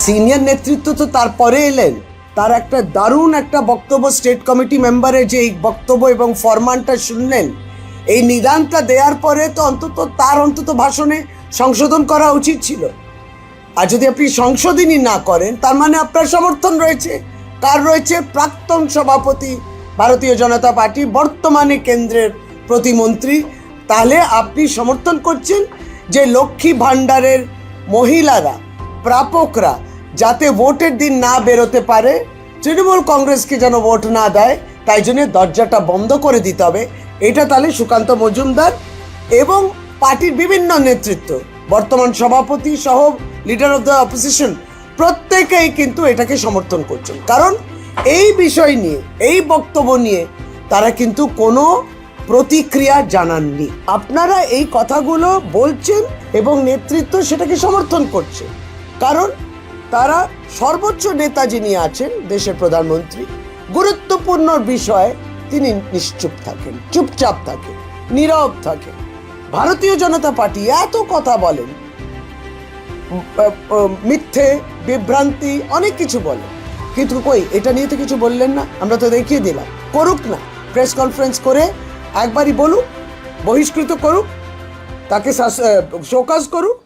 Senior নেতৃত্ব তো তারপরে এলেন, তার একটা দারুণ একটা বক্তব্য স্টেট কমিটি মেম্বারের যে এই বক্তব্য এবং ফরমানটা শুনলেন, এই নিদানটা দেওয়ার পরে তো তার অন্তত ভাষণে সংশোধন করা উচিত ছিল। আর যদি আপনি সংশোধনই না করেন, তার মানে আপনার সমর্থন রয়েছে কার রয়েছে? প্রাক্তন সভাপতি ভারতীয় জনতা পার্টি, বর্তমানে কেন্দ্রের প্রতিমন্ত্রী। তাহলে আপনি সমর্থন করছেন যে লক্ষ্মী ভাণ্ডারের মহিলারা, প্রাপকরা যাতে ভোটের দিন না বেরোতে পারে, তৃণমূল কংগ্রেসকে যেন ভোট না দেয়, তাই জন্য দরজাটা বন্ধ করে দিতে হবে। এটা তাহলে সুকান্ত মজুমদার এবং পার্টির বিভিন্ন নেতৃত্ব, বর্তমান সভাপতি সহ লিডার অফ দ্য অপোজিশন, প্রত্যেকেই কিন্তু এটাকে সমর্থন করছেন। কারণ এই বিষয় নিয়ে, এই বক্তব্য নিয়ে তারা কিন্তু কোনো প্রতিক্রিয়া জানাননি। আপনারা এই কথাগুলো বলছেন এবং নেতৃত্ব সেটাকে সমর্থন করছে, কারণ তারা সর্বোচ্চ নেতা যিনি আছেন, দেশের প্রধানমন্ত্রী, গুরুত্বপূর্ণ বিষয়ে তিনি নিশ্চুপ থাকেন, চুপচাপ থাকেন, নীরব থাকেন। ভারতীয় জনতা পার্টি এত কথা বলেন, মিথ্যে, বিভ্রান্তি, অনেক কিছু বলে, কিন্তু কই এটা নিয়ে তো কিছু বললেন না। আমরা তো দেখিয়ে দিলাম, করুক না, প্রেস কনফারেন্স করে একবারই বলুক, বহিষ্কৃত করুক, তাকে শোকজ করুক।